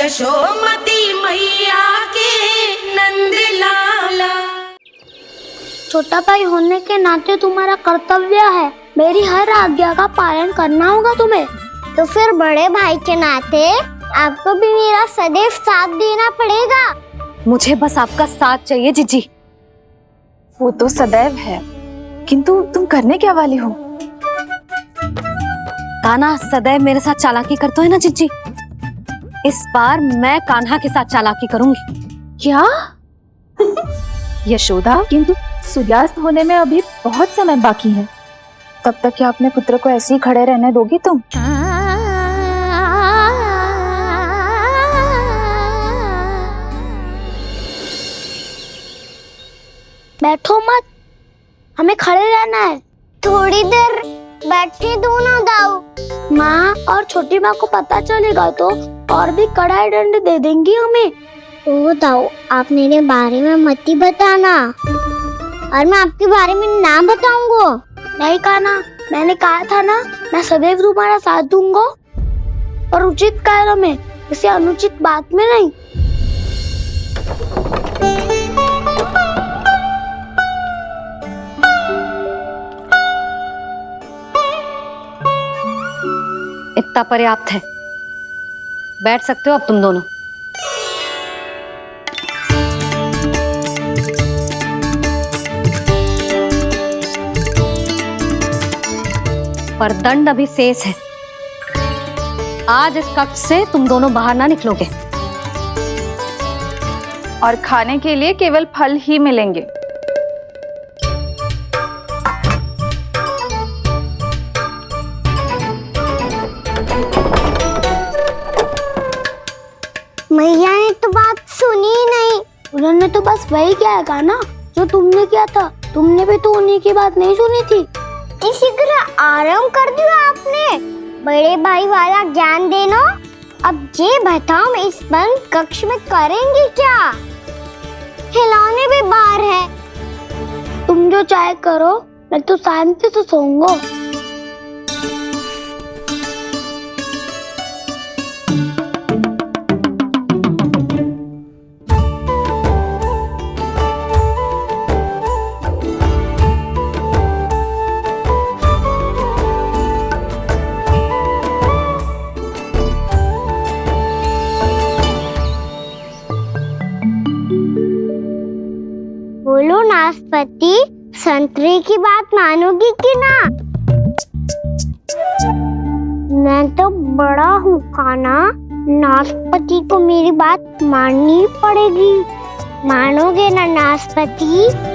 यशोमती मैया के नंद लाला। छोटा भाई होने के नाते तुम्हारा कर्तव्य है, मेरी हर आज्ञा का पालन करना होगा तुम्हें। तो फिर बड़े भाई के नाते आपको भी मेरा सदैव साथ देना पड़ेगा। मुझे बस आपका साथ चाहिए जीजी। वो तो सदैव है, किंतु तुम करने क्या वाली हो? कान्हा सदैव मेरे साथ चालाकी करता है ना जीजी, इस बार मैं कान्हा के साथ चालाकी करूंगी। क्या? यशोदा, किंतु सूर्यास्त होने में अभी बहुत समय बाकी है, तब तक क्या अपने पुत्र को ऐसे ही खड़े रहने दोगी तुम? बैठो मत, हमें खड़े रहना है। थोड़ी देर बैठे दो ना दाऊ। माँ और छोटी माँ को पता चलेगा तो और भी कड़ा दंड दे देंगी हमें। ओ दाऊ, आप मेरे बारे में मत ही बताना, और मैं आपके बारे में ना बताऊंगा। नहीं कान्हा, मैंने कहा था ना, मैं सदैव तुम्हारा साथ दूंगा, और उचित कार्य में, किसी अनुचित बात में नहीं। इतना पर्याप्त है, बैठ सकते हो अब तुम दोनों। पर दंड अभी शेष है। आज इस कक्ष से तुम दोनों बाहर ना निकलोगे, और खाने के लिए केवल फल ही मिलेंगे। मैया ने तो बात सुनी ही नहीं। उन्होंने तो बस वही किया है ना जो तुमने किया था। तुमने भी तो उन्हीं की बात नहीं सुनी थी। शीघ्र आराम कर दिया आपने। बड़े भाई वाला ज्ञान देना। अब ये बताओ, मैं इस बंद कक्ष में करेंगे क्या? खिलौने भी बाहर है। तुम जो चाहे करो, मैं तो शांति से सोऊंगा। बोलो नाशपाती, संतरे की बात मानोगी कि ना? मैं तो बड़ा हूँ कान्हा, नाशपाती को मेरी बात माननी पड़ेगी। मानोगे ना नाशपाती?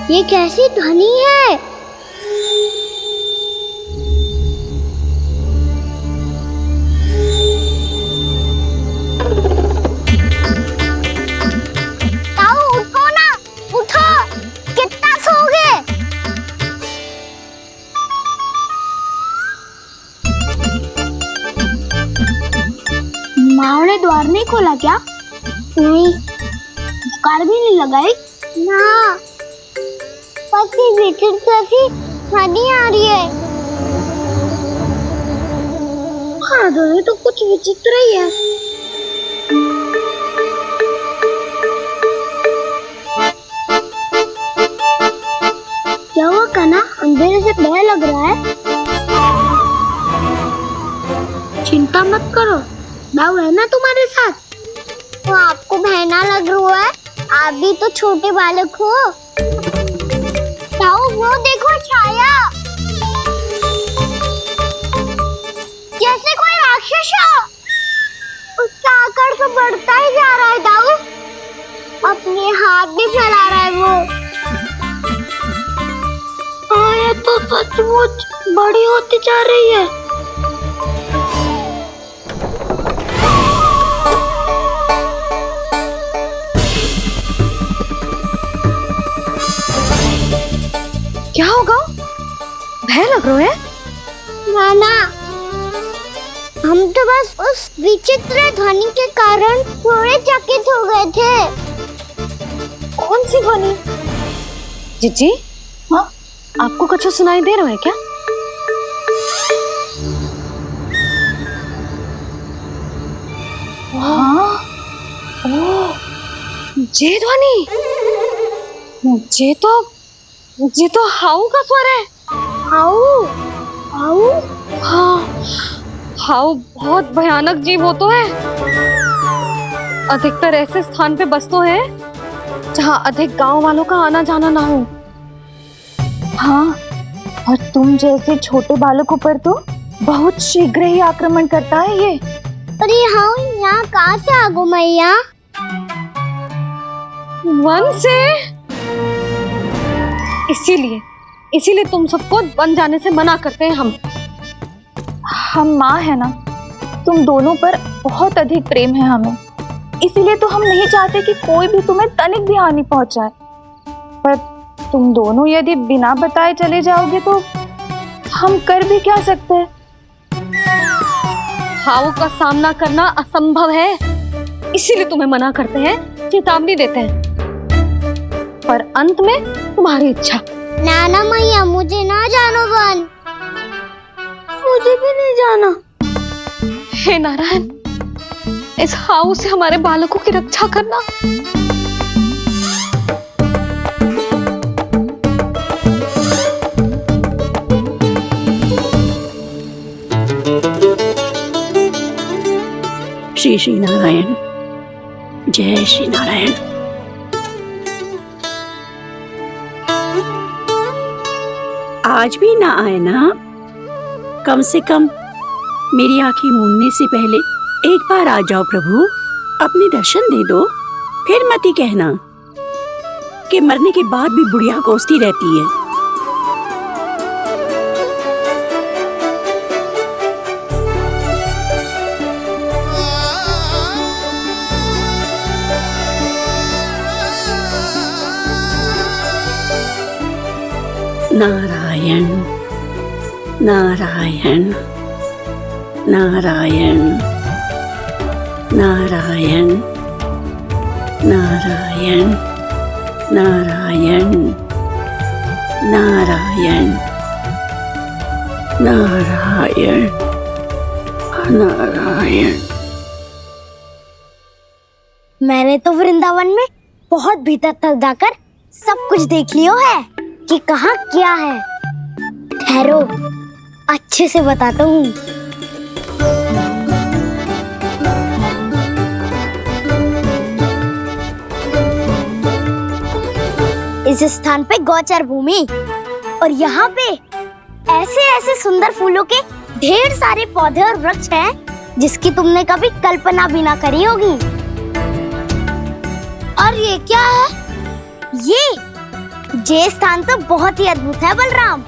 ये कैसी ध्वनि है? ताऊ उठो ना, उठो, कितना सोओगे? माँ ने द्वार नहीं खोला क्या? नहीं। कार भी नहीं लगाई? ना, पसी विचित्र जैसी ध्वनि आ रही है। हाँ, ध्वनि तो कुछ विचित्र ही है। क्या हुआ कान्हा, अंधेरे से डर लग रहा है? चिंता मत करो, दाऊ है ना तुम्हारे साथ। तो आपको बहना लग रहा है, आप भी तो छोटे बालक हो। ताऊ वो देखो छाया, जैसे कोई राक्षस हो। उसका आकार तो बढ़ता ही जा रहा है दाऊ, अपने हाथ भी फैला रहा है वो। हाँ, ये तो सचमुच बड़ी होती जा रही है। क्या होगा? भय लग रहा है? नाना, हम तो बस उस विचित्र ध्वनि के कारण थोड़े चकित हो गए थे। कौन सी ध्वनि? जीजी, हाँ? आपको कुछ सुनाई दे रहा है क्या? हाँ। ओह, ये ध्वनि, ये तो हाउ का स्वर है। How, how? हाँ, हाउ बहुत भयानक जीव हो तो है। अधिकतर ऐसे स्थान पे बसते हैं जहाँ अधिक गांव वालों का आना जाना ना हो। हाँ, और तुम जैसे छोटे बालकों पर तो बहुत शीघ्र ही आक्रमण करता है ये। पर ये हाउ यहाँ कहाँ से आ गो मैया? वन से। इसीलिए तुम सबको वन जाने से मना करते हैं हम माँ है ना, तुम दोनों पर बहुत अधिक प्रेम है हमें, इसीलिए तो हम नहीं चाहते कि कोई भी तुम्हें तनिक भी हानि पहुंचाए। पर तुम दोनों यदि बिना बताए चले जाओगे तो हम कर भी क्या सकते हैं? हाउ का सामना करना असंभव है, इसीलिए तुम्हें मना करते हैं, चेतावनी देते हैं। पर अंत में तुम्हारी इच्छा। नाना मैया, मुझे ना जानो वन। मुझे भी नहीं जाना। हे नारायण, इस हाउ से हमारे बालकों की रक्षा करना। श्री श्री नारायण, जय श्री नारायण। आज भी ना आए ना? कम से कम मेरी आंखें मूंदने से पहले एक बार आ जाओ प्रभु, अपने दर्शन दे दो। फिर मत ही कहना कि मरने के बाद भी बुढ़िया कोसती रहती है। नारायण नारायण नारायण नारायण नारायण नारायण नारायण नारायण नारायण। मैंने तो वृंदावन में बहुत भीतर तक जाकर सब कुछ देख लियो है कि कहाँ क्या है। ठहरो, अच्छे से बताता हूँ। इस स्थान पे गोचर भूमि और यहाँ पे ऐसे ऐसे सुंदर फूलों के ढेर सारे पौधे और वृक्ष हैं जिसकी तुमने कभी कल्पना भी ना करी होगी। और ये क्या है? ये स्थान तो बहुत ही अद्भुत है बलराम,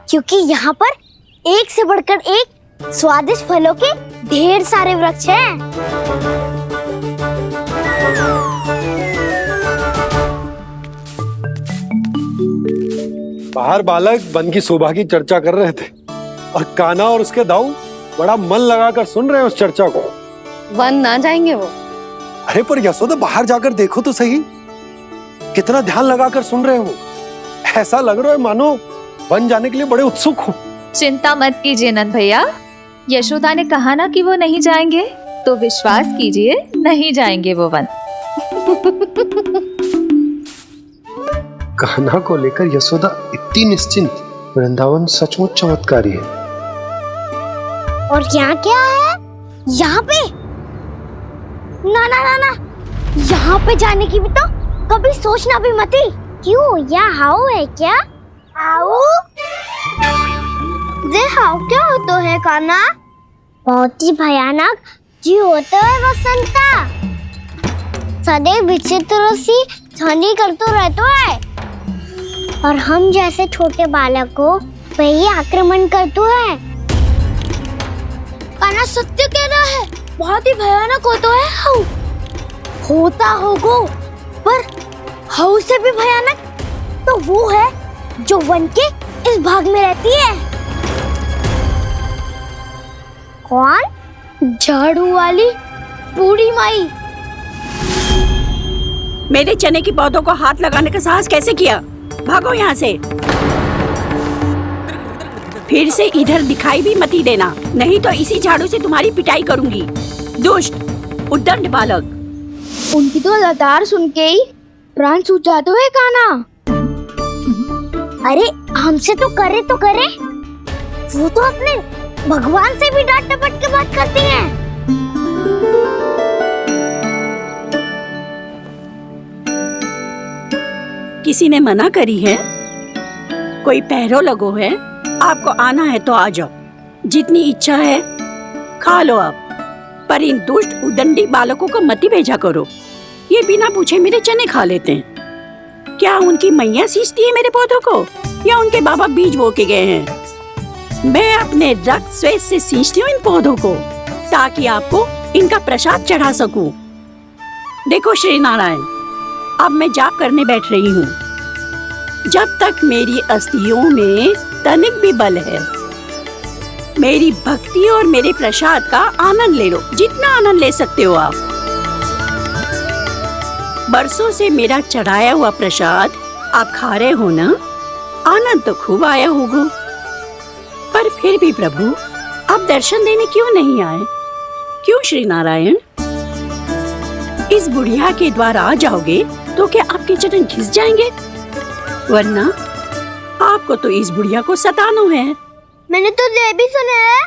क्योंकि यहाँ पर एक से बढ़कर एक स्वादिष्ट फलों के ढेर सारे वृक्ष हैं। बाहर बालक वन की शोभा की चर्चा कर रहे थे और कान्हा और उसके दाऊ बड़ा मन लगाकर सुन रहे हैं उस चर्चा को। वन ना जाएंगे वो। अरे पर यशोदा, बाहर जाकर देखो तो सही, कितना ध्यान लगाकर सुन रहे हो। ऐसा लग रहा है मानो वन जाने के लिए बड़े उत्सुक हो। चिंता मत कीजिए नंद भैया, यशोदा ने कहा ना कि वो नहीं जाएंगे, तो विश्वास कीजिए नहीं जाएंगे वो वन। कान्हा को लेकर यशोदा इतनी निश्चिंत, वृंदावन सचमुच चमत्कारी है। और यहाँ क्या है? यहाँ पे ना ना ना ना, यहाँ पे जाने की भी तो कभी सोचना भी मत ही। क्यों, यहाँ हाउ है क्या? हाउ? ये हाउ क्या होता है कान्हा? बहुत ही भयानक जी होता है वसंता, सदैव विचित्र सी ध्वनि करते रहता है और हम जैसे छोटे बालक को वही आक्रमण करता है। कान्हा सत्य कह रहा है, बहुत ही भयानक होता है हाउ। होता होगा, पर हाउ से भी भयानक तो वो है जो वन के इस भाग में रहती है। कौन? झाड़ू वाली बूढ़ी माई। मेरे चने की पौधों को हाथ लगाने का साहस कैसे किया? भागो यहाँ से। फिर से इधर दिखाई भी मत ही देना, नहीं तो इसी झाड़ू से तुम्हारी पिटाई करूंगी। दुष्ट उद्दंड बालक। उनकी तो लतार सुन के ही प्राण सूझ जाते हुए काना। अरे हमसे तो करे, वो तो अपने भगवान से भी डांट डपट के बात करती हैं। किसी ने मना करी है? कोई पैरों लगो है? आपको आना है तो आ जाओ, जितनी इच्छा है खा लो आप, पर इन दुष्ट उदंडी बालकों को मत ही भेजा करो। ये बिना पूछे मेरे चने खा लेते हैं। क्या उनकी मैया सींचती है मेरे पौधों को, या उनके बाबा बीज बो के गए हैं? मैं अपने रक्त स्वेद से सींचती हूँ इन पौधों को, ताकि आपको इनका प्रसाद चढ़ा सकूं। देखो श्री नारायण, अब मैं जाप करने बैठ रही हूँ। जब तक मेरी अस्थियों में तनिक भी बल है, मेरी भक्ति और मेरे प्रसाद का आनंद ले लो, जितना आनंद ले सकते हो आप। बरसों से मेरा चढ़ाया हुआ प्रसाद आप खा रहे हो ना? आनंद तो खूब आया होगा, पर फिर भी प्रभु आप दर्शन देने क्यों नहीं आए? क्यों श्री नारायण? इस बुढ़िया के द्वार आ जाओगे तो क्या आपके चरण घिस जाएंगे? वरना आपको तो इस बुढ़िया को सताना है। मैंने तो ये भी सुना है,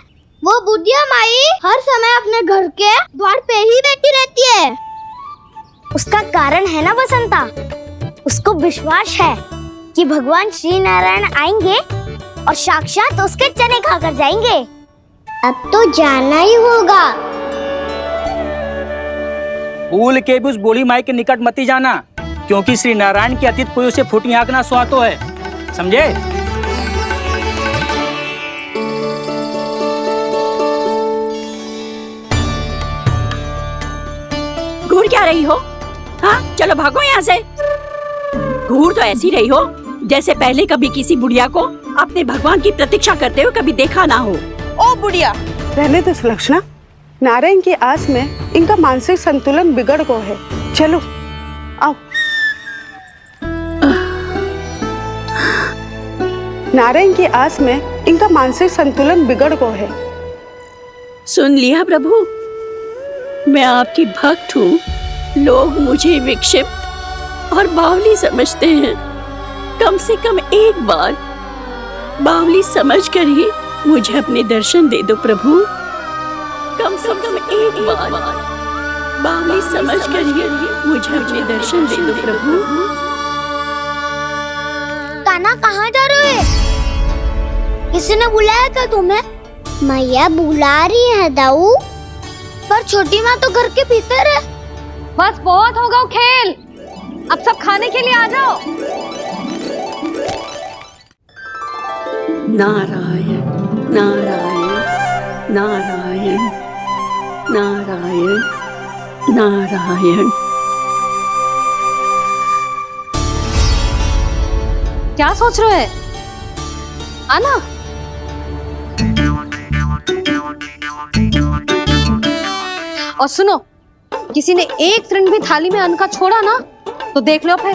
वो बुढ़िया माई हर समय अपने घर के द्वार पे ही बैठी रहती है। उसका कारण है ना बसंता, उसको विश्वास है कि भगवान श्री नारायण आएंगे और साक्षात उसके चने खाकर जाएंगे। अब तो जाना ही होगा। भूल के भी उस बूढ़ी माई के निकट मत ही जाना, क्योंकि श्री नारायण की अतीत कोई उसे फूटी आंख ना सुहातो है, समझे? घूर क्या रही हो? हाँ, चलो भागो यहाँ से। घूर तो ऐसी रही हो जैसे पहले कभी किसी बुढ़िया को अपने भगवान की प्रतीक्षा करते हुए कभी देखा ना हो। ओ बुढ़िया, रहने दो सुलक्षणा। नारायण की आस में इनका मानसिक संतुलन बिगड़ गया है। चलो आओ। नारायण की आस में इनका मानसिक संतुलन बिगड़ गया है। सुन लिया प्रभु, मैं आपकी भक्त हूँ। लोग मुझे विक्षिप्त और बावली समझते हैं। कम से कम एक बार बावली समझकर ही मुझे अपने दर्शन दे दो प्रभु। कम से कम एक बार बावली समझकर ही मुझे अपने दर्शन दे दो प्रभु। काना कहाँ जा रहे हो? किसी ने बुलाया था तुम्हें? मैया बुला रही है दाऊ। पर छोटी माँ तो घर के भीतर है। बस बहुत होगा वो खेल, अब सब खाने के लिए आ जाओ। नारायण नारायण नारायण नारायण नारायण। क्या सोच रहे हैं? आना। और सुनो, किसी ने एक तृण भी थाली में अन्न का छोड़ा ना तो देख लो, फिर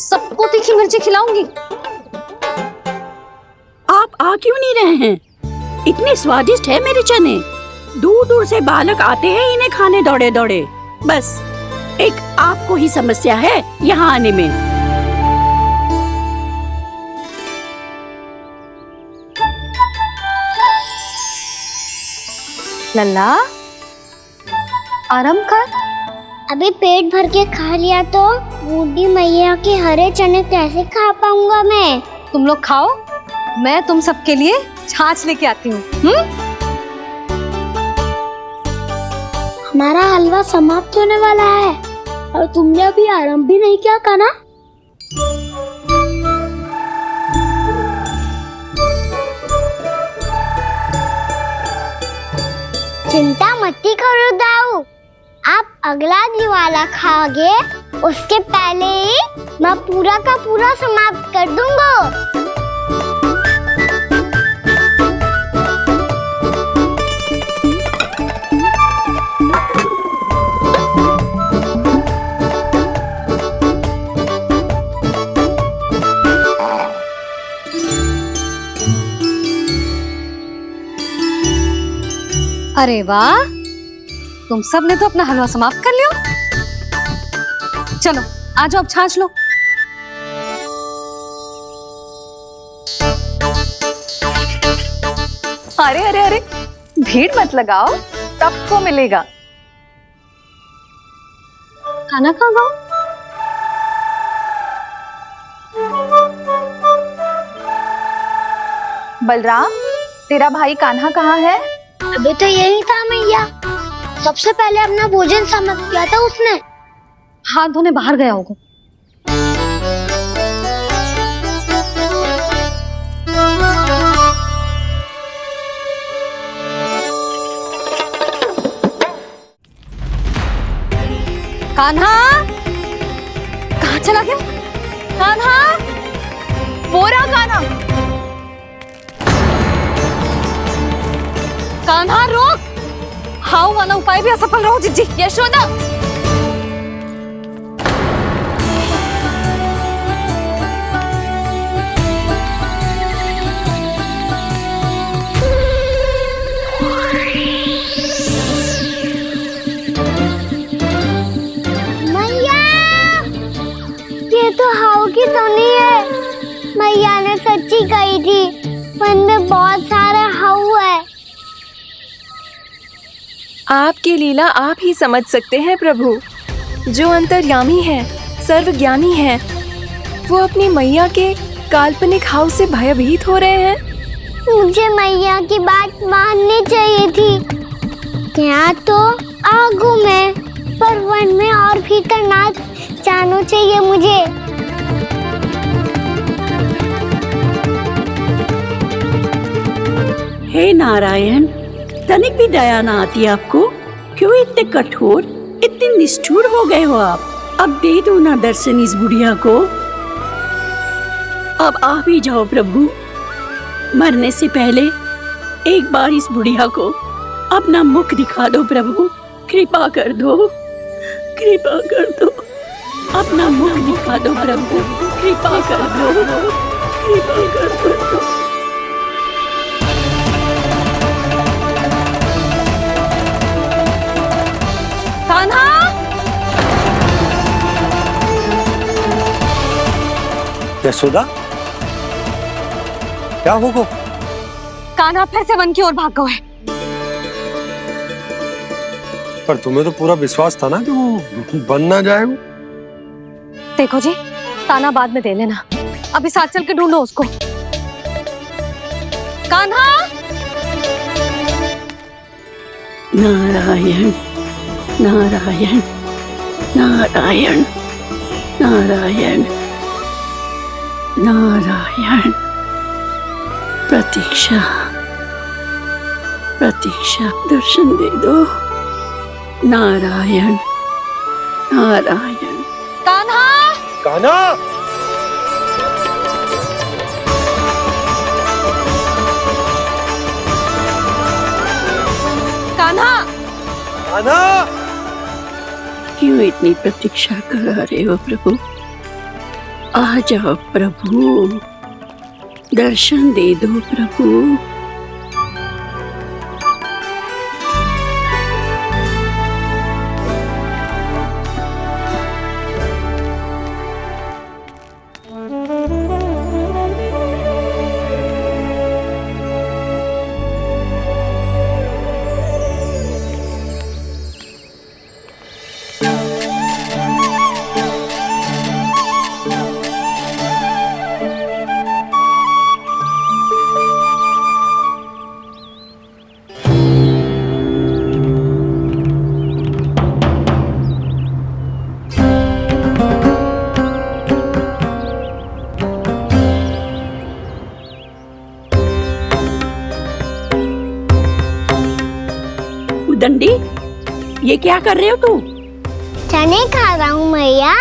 सबको तीखी मिर्ची खिलाऊंगी। आप आ क्यों नहीं रहे हैं? इतने स्वादिष्ट है मेरे चने। दूर दूर से बालक आते हैं इन्हें खाने दौड़े दौड़े। बस एक आपको ही समस्या है यहाँ आने में। लल्ला, आराम कर। अभी पेट भर के खा लिया तो बूढ़ी मैया के हरे चने कैसे खा पाऊंगा मैं? तुम लोग खाओ, मैं तुम सबके लिए छाछ लेके आती हूँ। हमारा हलवा समाप्त होने वाला है और तुमने अभी आराम भी नहीं किया काना। चिंता मत करो दाऊ, आप अगला दिवाला खाओगे उसके पहले ही मैं पूरा का पूरा समाप्त कर दूंगा। अरे वाह, तुम सब ने तो अपना हलवा समाप्त कर लिया। चलो आ जाओ, अब छाछ लो। अरे अरे अरे, भीड़ मत लगाओ, सबको मिलेगा। खाना खा गो। बलराम, तेरा भाई कान्हा कहाँ है? अभी तो यही था मैया। सबसे पहले अपना भोजन समाप्त किया था उसने। हाथ धोने बाहर गया होगा। कान्हा कहाँ चला गया? कान्हा, वो रहा कान्हा। कान्हा रोक! हाउ वाला उपाय भी असफल रहो जिज्जी। यशोदा, मैया, ये तो हाउ की धुनी है। मैया ने सच्ची कही थी, वन में बहुत सारे हाउ है। आपकी लीला आप ही समझ सकते हैं प्रभु। जो अंतर्यामी है, सर्वज्ञानी है, वो अपनी मैया के काल्पनिक हाव से भयभीत हो रहे हैं। मुझे मैया की बात माननी चाहिए थी। यहाँ तो आगू में, पर वन में और भीतर ना जाना चाहिए मुझे। हे नारायण, तनिक भी दया ना आती आपको? क्यों इतने कठोर, इतने निष्ठुर हो गए हो आप? अब दे दो ना दर्शन इस बुढ़िया को। अब आ भी जाओ प्रभु। मरने से पहले एक बार इस बुढ़िया को अपना मुख दिखा दो प्रभु। कृपा कर दो, कृपा कर दो। अपना मुख दिखा दो प्रभु, कृपा कर दो, कृपा कर दो। कान्हा! यशोदा, क्या होगा? कान्हा फिर से वन की ओर भाग गया है। पर तुम्हें तो पूरा विश्वास था ना कि वो बन ना जाए। वो देखो जी, ताना बाद में दे लेना, अभी साथ चल के ढूंढो उसको। कान्हा! नारायण नारायण नारायण नारायण नारायण। प्रतीक्षा प्रतीक्षा, दर्शन दे दो। नारायण नारायण। कान्हा! कान्हा! कान्हा! कान्हा! क्यों इतनी प्रतीक्षा करा रहे हो प्रभु? आ जाओ प्रभु, दर्शन दे दो प्रभु। दंडी, ये क्या कर रहे हो तू? चने खा रहा हूँ मैया।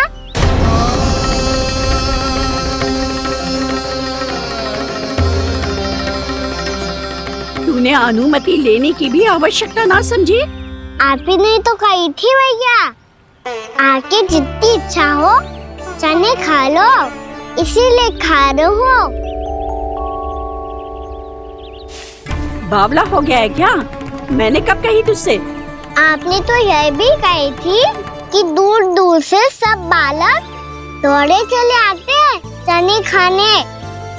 तूने अनुमति लेने की भी आवश्यकता ना समझी? आप ही नहीं तो कही थी भैया, आके जितनी इच्छा हो चने खा लो, इसीलिए खा रहे हो। बावला हो गया है क्या? मैंने कब कही तुझसे? आपने तो यह भी कही थी कि दूर दूर से सब बालक दौड़े चले आते हैं चने खाने,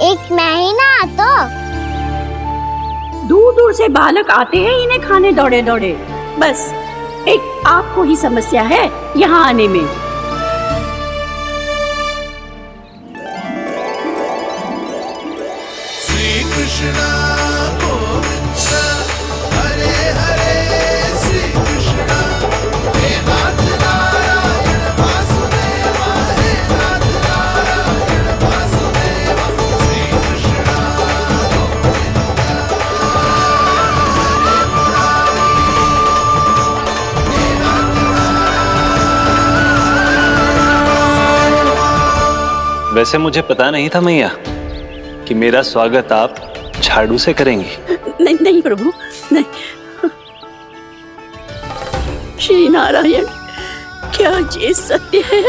एक महीना तो दूर दूर से बालक आते हैं इन्हें खाने दौड़े दौड़े। बस एक आपको ही समस्या है यहाँ आने में। श्री कृष्णा गोविंदा हरे हरे श्री कृष्णा हे नाथ नारायण वासुदेवा हे नाथ नारायण वासुदेवा श्री कृष्णा गोविंदा हरे मुरारी हे नाथ नारायण। वैसे मुझे पता नहीं था मैया कि मेरा स्वागत आप झाड़ू से करेंगी। नहीं नहीं प्रभु, नहीं। श्री नारायण, क्या ये सत्य है?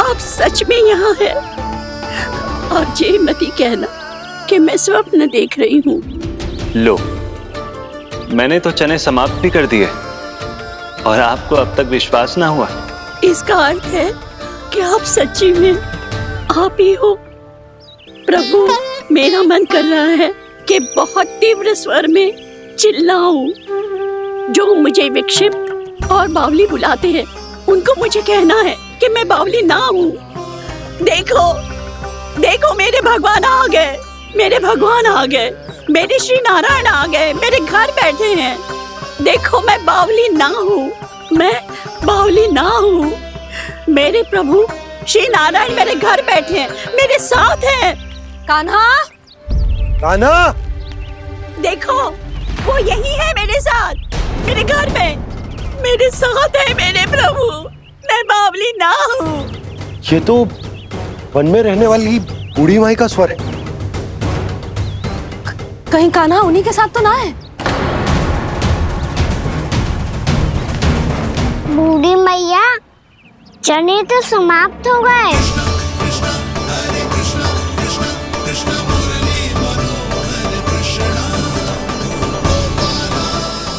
आप सच में यहाँ हैं? और ये मत ही कहना कि मैं स्वप्न देख रही हूँ। लो, मैंने तो चने समाप्त भी कर दिए और आपको अब तक विश्वास ना हुआ। इसका अर्थ है कि आप सच्ची में आप ही हो। प्रभु, मेरा मन कर रहा है कि बहुत तीव्र स्वर में चिल्लाऊं। जो मुझे विक्षिप्त और बावली बुलाते हैं उनको मुझे कहना है कि मैं बावली ना हूँ। देखो देखो, मेरे भगवान आ गए, मेरे भगवान आ गए, मेरे श्री नारायण आ गए, मेरे घर बैठे हैं। देखो, मैं बावली ना हूँ, मैं बावली ना हूँ। मेरे प्रभु श्री नारायण मेरे घर बैठे हैं, मेरे साथ हैं। कान्हा, कान्हा, देखो वो यही है मेरे साथ, मेरे घर में मेरे साथ है मेरे प्रभु। मैं बावली ना हूँ। ये तो वन में रहने वाली बूढ़ी माई का स्वर है। कहीं कान्हा उन्हीं के साथ तो ना है? बूढ़ी मैया, चने तो समाप्त हो गए।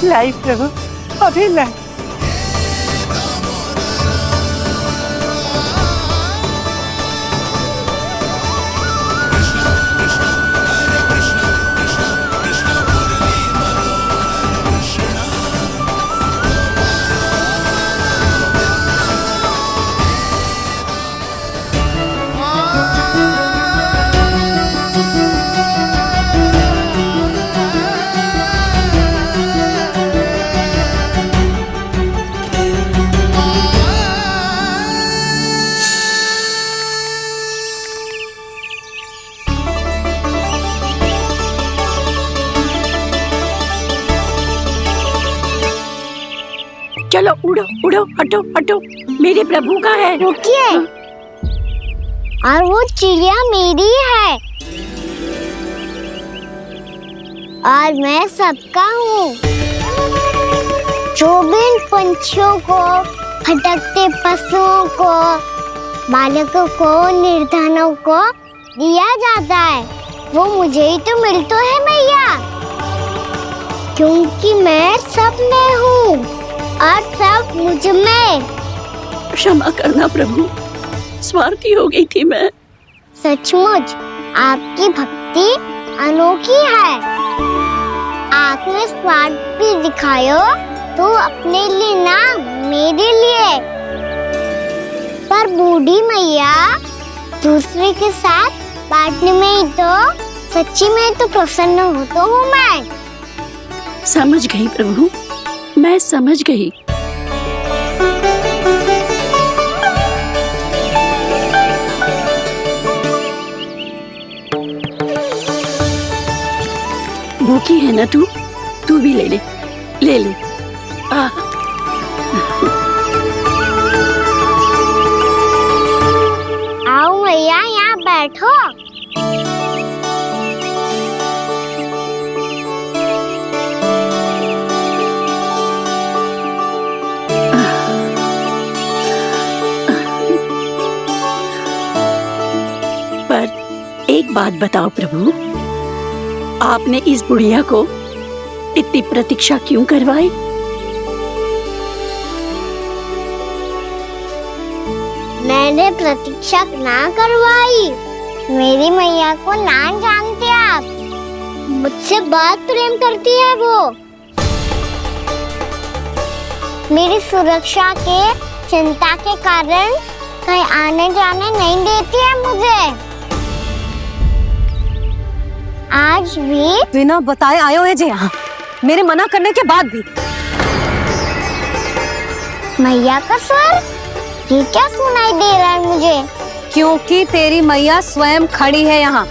लाई प्रभु, अभी लाई। चलो उड़ो उड़ो, हटो हटो, मेरे प्रभु का है। रुकिए, और वो चिड़िया मेरी है और मैं सबका हूँ। जो भी इन पंछियों को, भटकते पशुओं को, बालकों को, निर्धनों को दिया जाता है वो मुझे ही तो मिलता है मैया, क्योंकि मैं सब में हूँ और सब मुझ में। क्षमा करना प्रभु, स्वार्थी हो गई थी मैं। सचमुच आपकी भक्ति अनोखी है। आपने स्वार्थ भी दिखायो तो अपने लिए ना, मेरे लिए। पर बूढ़ी मैया, दूसरे के साथ बांटने में ही तो सच्ची में तो प्रसन्न होता हूँ मैं। समझ गई प्रभु, मैं समझ गई। भूखी है ना तू भी ले ले, ले ले। आओ मैया, यहाँ बैठो। पर एक बात बताओ प्रभु, आपने इस बुढ़िया को इतनी प्रतीक्षा क्यों करवाई? मैंने प्रतीक्षा ना करवाई। मेरी मैया को ना जानते आप, मुझसे बहुत प्रेम करती है वो। मेरी सुरक्षा के चिंता के कारण कहीं आने जाने नहीं देती है मुझे। आज भी बिना बताए आए हुए जे यहाँ, मेरे मना करने के बाद भी। मैया का स्वर, ये क्या सुनाई दे रहा है मुझे? क्योंकि तेरी मैया स्वयं खड़ी है यहाँ।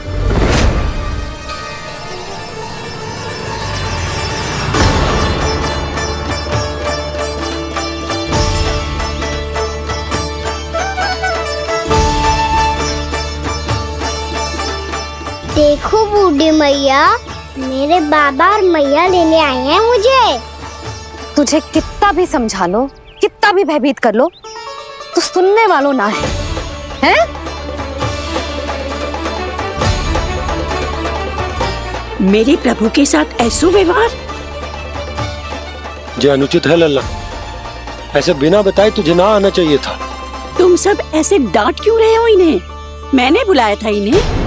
देखो बूढ़ी मैया, मेरे बाबा और मैया लेने आए हैं मुझे। तुझे कितना भी समझा लो, कितना भी भयभीत कर लो, तो सुनने वालों ना है, हैं? मेरे प्रभु के साथ ऐसा व्यवहार? जो अनुचित है लल्ला, ऐसे बिना बताए तुझे ना आना चाहिए था। तुम सब ऐसे डांट क्यों रहे हो इन्हें? मैंने बुलाया था इन्हें।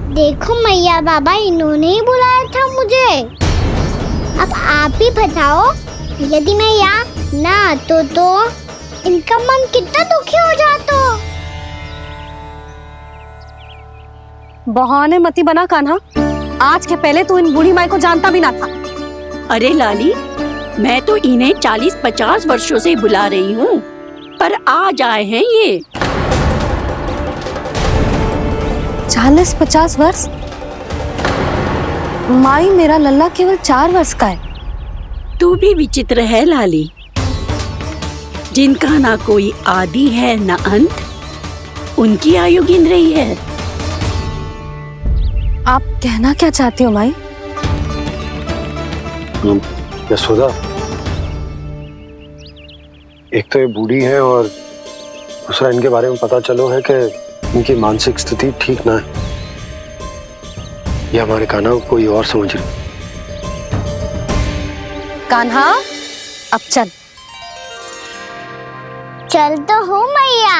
देखो मैया बाबा, इन्होंने ही बुलाया था मुझे। अब आप ही बताओ, यदि मैं यहाँ ना आतो तो इनका मन कितना दुखी हो जाता। बहाने मती बना कान्हा, आज के पहले तू इन बूढ़ी माई को जानता भी ना था। अरे लाली, मैं तो इन्हें 40-50 वर्षों से बुला रही हूँ, पर आज आए हैं ये। 40-50 वर्ष? माई, मेरा लल्ला केवल 4 वर्ष का है। तू भी विचित्र है लाली, जिनका ना कोई आदि है ना अंत, उनकी आयु गिन रही है। आप कहना क्या चाहती हो माई? यशोदा, एक तो ये बूढ़ी है और दूसरा इनके बारे में पता चलो है कि इनकी मानसिक स्थिति ठीक ना है। ये हमारे कान्हा को कोई और समझ रही। कान्हा, अब चल। चल तो हूँ मैया।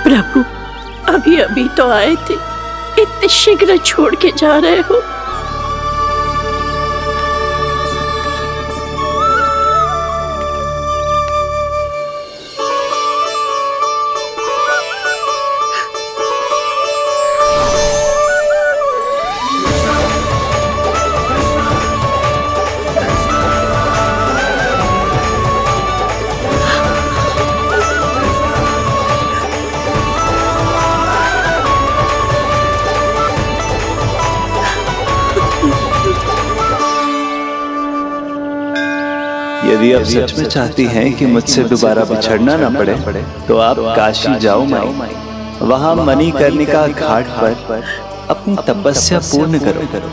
प्रभु, अभी अभी तो आए थे, इतने शीघ्र छोड़ के जा रहे हो? यदि आप सच में चाहती हैं कि मुझसे दोबारा बिछड़ना ना पड़े, तो आप काशी जाओ माई। वहां मणिकर्णिका घाट पर अपनी तपस्या पूर्ण करो।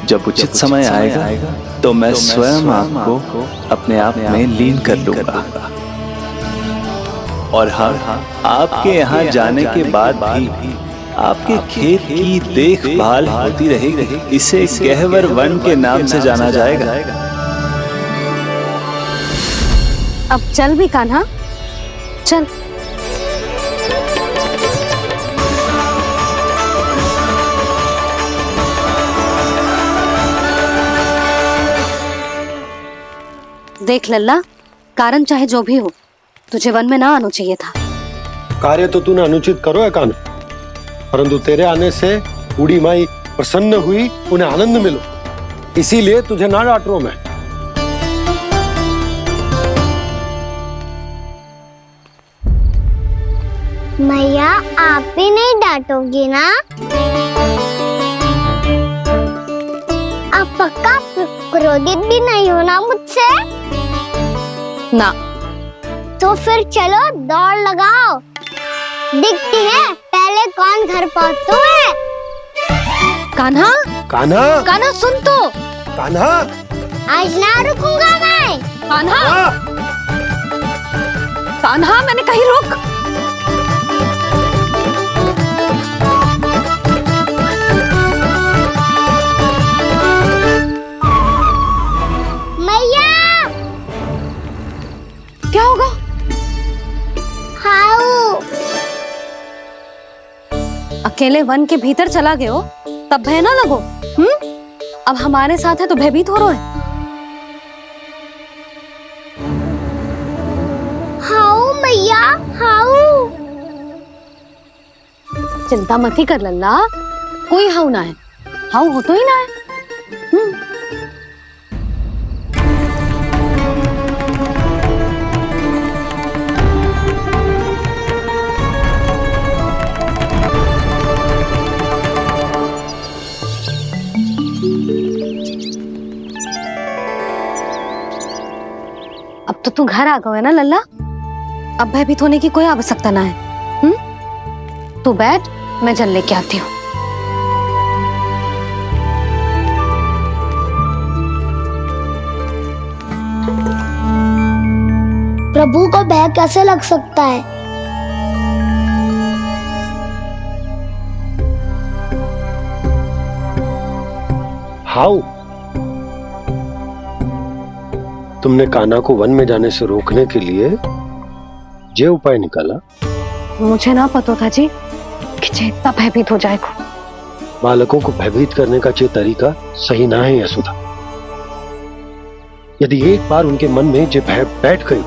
जब उचित समय आएगा तो मैं स्वयं आपको अपने आप में लीन कर लूंगा। और हाँ, आपके यहाँ जाने के बाद भी आपके खेत की देखभाल होती रहेगी। इसे गहवर वन के नाम से जाना जाएगा। अब चल भी कान्हा, चल। देख लल्ला, कारण चाहे जो भी हो, तुझे वन में ना आना चाहिए था। कार्य तो तूने अनुचित करो है कान्हा, परंतु तेरे आने से बूढ़ी माई प्रसन्न हुई, उन्हें आनंद मिलो, इसीलिए तुझे ना डांट रहा हूं मैं। मैया, आप भी नहीं डांटोगी ना? आप पक्का क्रोधित भी नहीं हो ना मुझसे? ना। तो फिर चलो दौड़ लगाओ, दिखती है पहले कौन घर पहुंचता है। कान्हा, कान्हा, कान्हा सुन तो। कान्हा, आज ना रुकूंगा मैं। कान्हा, कान्हा मैंने कही रुक। मैया, क्या होगा? हाउ अकेले वन के भीतर चला गए हो तब भय ना लगो। अब हमारे साथ है तो भयभीत हो रहे हैं। हाउ मैया, हाउ। चिंता मत ही कर लल्ला, कोई हाउ ना है। हाउ हो तो ही ना है। अब तो तू घर आ गया है ना लल्ला, अब भयभीत होने की कोई आवश्यकता ना है। तू बैठ, मैं जल लेके आती हूँ। प्रभु को भय कैसे लग सकता है? हाउ? तुमने कान्हा को वन में जाने से रोकने के लिए ये उपाय निकाला? मुझे ना पता था जी कि जे इतना भयभीत हो जाएगा। बालकों को भयभीत करने का ये तरीका सही ना है यशोदा। यदि एक बार उनके मन में ये भय बैठ गई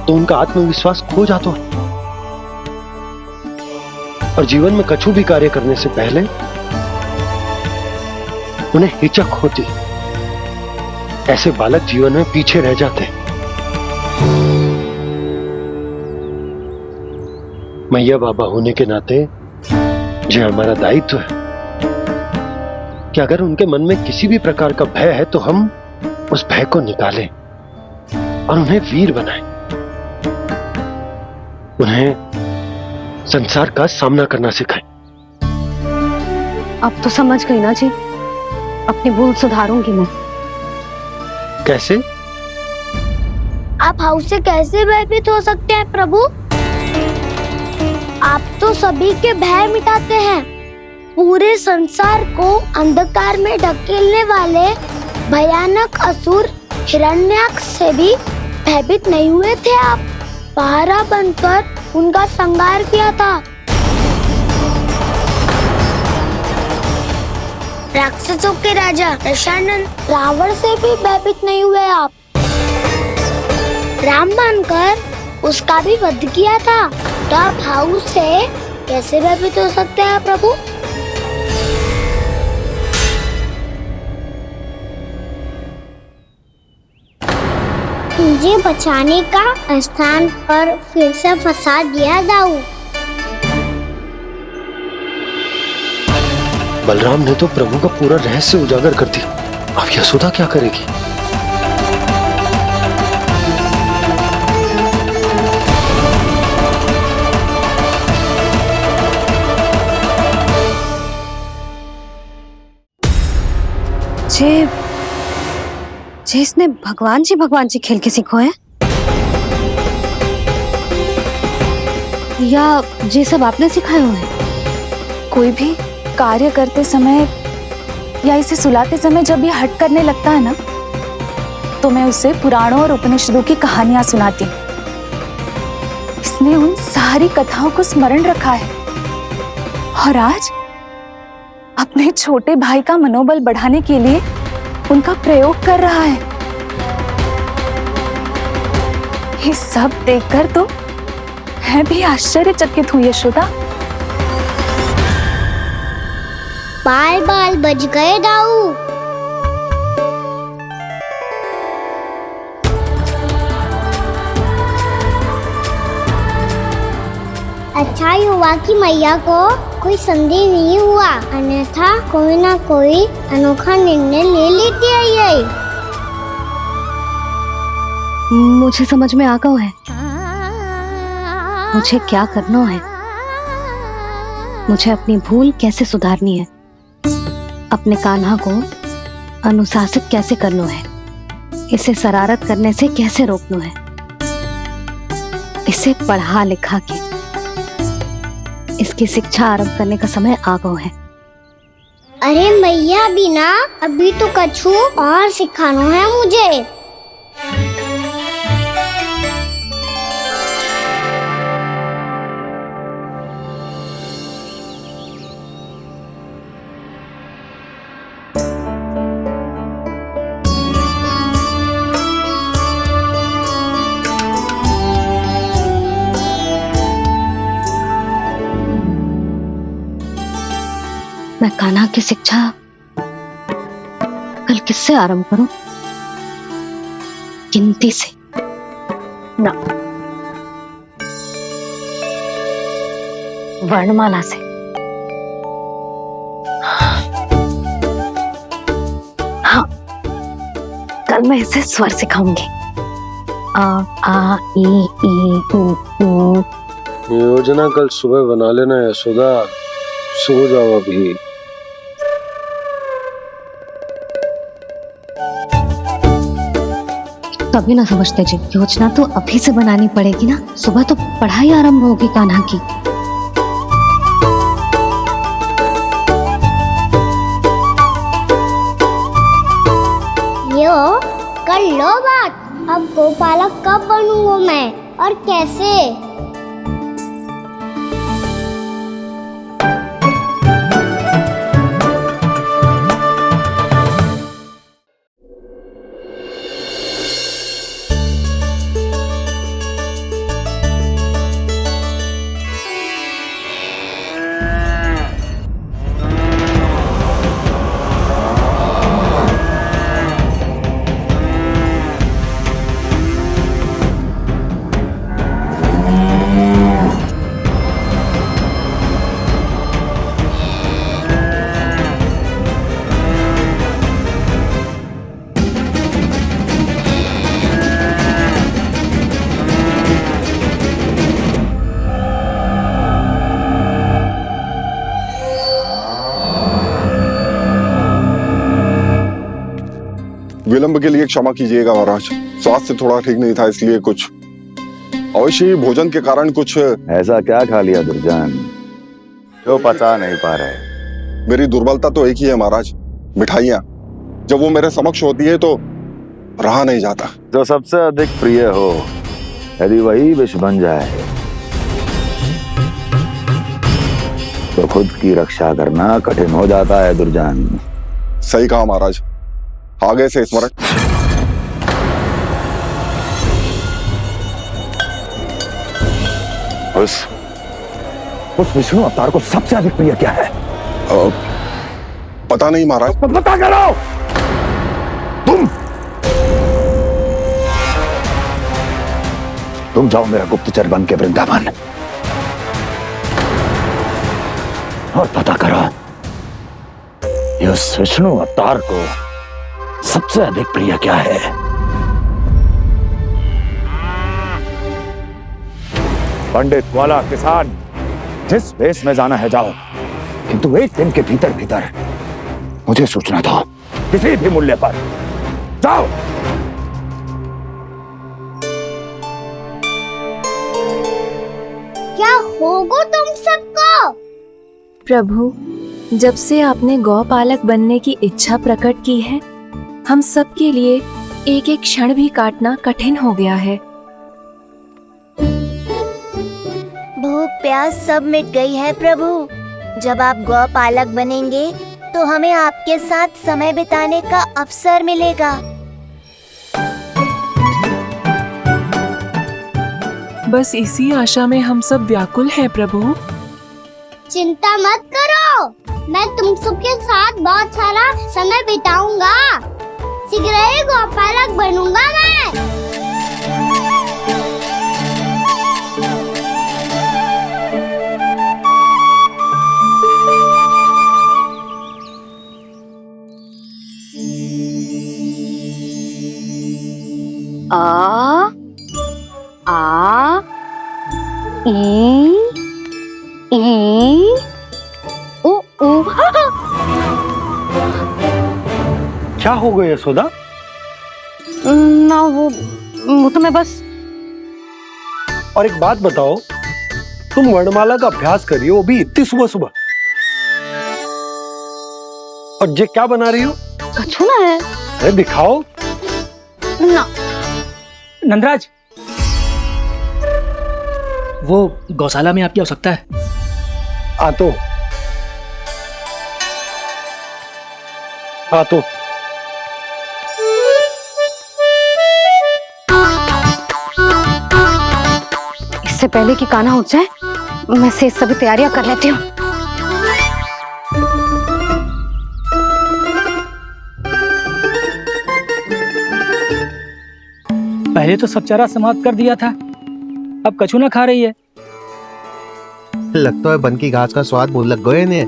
तो उनका आत्मविश्वास खो जाता है और जीवन में कछु भी कार्य करने से पहले उन्हें हिचक होती। ऐसे बालक जीवन में पीछे रह जाते हैं। मैया बाबा होने के नाते ये हमारा दायित्व है कि अगर उनके मन में किसी भी प्रकार का भय है तो हम उस भय को निकालें और उन्हें वीर बनाएं, उन्हें संसार का सामना करना सिखाएं। अब तो समझ गई ना जी, अपनी भूल सुधारूंगी मैं। कैसे? आप हाउ से कैसे भयभीत हो सकते हैं प्रभु? आप तो सभी के भय मिटाते हैं। पूरे संसार को अंधकार में ढकेलने वाले भयानक असुर हिरण्याक्ष से भी भयभीत नहीं हुए थे आप। पहरा बनकर उनका संहार किया था। राक्षसों के राजा दशानन रावण से भी भयभीत नहीं हुए आप। राम बनकर उसका भी वध किया था, तो आप हाउ से कैसे भयभीत हो सकते हैं प्रभु? मुझे बचाने का स्थान पर फिर से फंसा दिया दाऊ। बलराम ने तो प्रभु का पूरा रहस्य उजागर कर दिया। अब यशोदा क्या करेगी? इसने भगवान जी खेल के सीखो है या ये सब आपने सिखाए हुए हैं? कोई भी कार्य करते समय या इसे सुलाते समय जब ये हट करने लगता है ना, तो मैं उसे पुराणों और उपनिषदों की कहानियां सुनाती हूँ। इसने उन सारी कथाओं को स्मरण रखा है और आज अपने छोटे भाई का मनोबल बढ़ाने के लिए उनका प्रयोग कर रहा है। ये सब देखकर तो मैं भी आश्चर्यचकित हूँ यशोदा। बाल बाल बज गए दाऊ। अच्छा ही हुआ कि मैया को कोई संदेह नहीं हुआ, अन्यथा कोई ना कोई अनोखा निर्णय ले लेती है ये। मुझे समझ में आ गया है मुझे क्या करना है, मुझे अपनी भूल कैसे सुधारनी है। अपने कान्हा को अनुशासित कैसे करना है, इसे शरारत करने से कैसे रोकना है, इसे पढ़ा लिखा के इसकी शिक्षा आरंभ करने का समय आ गया है। अरे मैया बिना, अभी तो कछु और सिखाना है मुझे। मैं कान्हा की शिक्षा कल किससे आरंभ करूं? गिनती से ना, वर्णमाला से। हाँ, कल मैं इसे स्वर सिखाऊंगी। आ आ ई ई उ ऊ। योजना कल सुबह बना लेना यशोदा, सो जाओ अभी। कभी ना समझते जी, योजना तो अभी से बनानी पड़ेगी ना, सुबह तो पढ़ाई आरंभ होगी कान्हा की। यो कर लो बात, अब गोपालक कब बनूंगा मैं और कैसे? विलंब के लिए क्षमा कीजिएगा महाराज, स्वास्थ्य थोड़ा ठीक नहीं था, इसलिए कुछ अवश्य ही भोजन के कारण कुछ। ऐसा क्या खा लिया दुर्जन जो पचा नहीं पा रहे? मेरी दुर्बलता तो एक ही है महाराज, मिठाइयाँ। जब वो मेरे समक्ष होती है तो रहा नहीं जाता। जो सबसे अधिक प्रिय हो, यदि वही विष बन जाए तो खुद की रक्षा करना कठिन हो जाता है दुर्जन। सही कहा महाराज, आगे से स्मरण। उस विष्णु अवतार को सबसे अधिक प्रिय क्या है? पता नहीं महाराज। पता करो। तुम जाओ मेरा गुप्तचर बन के वृंदावन और पता करो इस विष्णु अवतार को सबसे अधिक प्रिय क्या है। पंडित, वाला, किसान, जिस वेश में जाना है जाओ, किंतु एक दिन के भीतर भीतर मुझे सूचना दो, किसी भी मूल्य पर। जाओ। क्या होगा तुम सबको? प्रभु, जब से आपने गौपालक बनने की इच्छा प्रकट की है, हम सब के लिए एक एक क्षण भी काटना कठिन हो गया है। भूख प्यास सब मिट गई है प्रभु। जब आप गौपालक बनेंगे तो हमें आपके साथ समय बिताने का अवसर मिलेगा। बस इसी आशा में हम सब व्याकुल हैं प्रभु। चिंता मत करो, मैं तुम सबके साथ बहुत सारा समय बिताऊंगा। शीघ्र ही गोपालक बनूंगा मैं। आ आ ई ई उ ऊ। क्या हो गया यशोदा? ना वो तो मैं बस। और एक बात बताओ, तुम वर्णमाला का अभ्यास कर रही हो, वो भी इतनी सुबह सुबह, और ये क्या बना रही हो? कछुआ है। अरे दिखाओ ना नंदराज, वो गौशाला में आपकी आवश्यकता है। आ तो इससे पहले कि कान्हा उठ जाए, मैं से सभी तैयारियां कर लेती हूँ। पहले तो सब चारा समाप्त कर दिया था, अब कछुआ खा रही है। लगता है बन की घास का स्वाद भूल लग गए ने।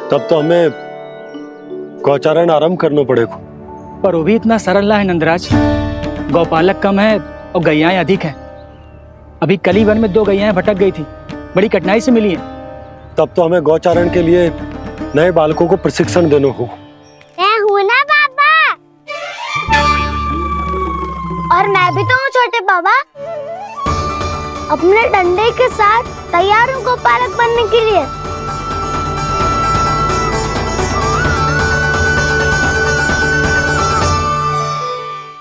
तब तो हमें गौचारण आरंभ करना पड़ेगा। पर वो भी इतना सरल ना है नंदराज। गौपालक कम है और गैयाएं अधिक हैं। अभी कली वन में 2 गैयाएं भटक गई थी, बड़ी कठिनाई से मिली हैं। तब तो हमें गौचारण के लिए नए बालकों को प्रशिक्षण देना हो। मैं हूँ ना बाबा, और मैं भी तो हूँ छोटे बाबा। अपने डंडे के साथ तैयार हूँ गौपालक बनने के लिए।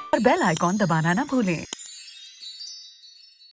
और बेल आइकॉन दबाना ना भूलें।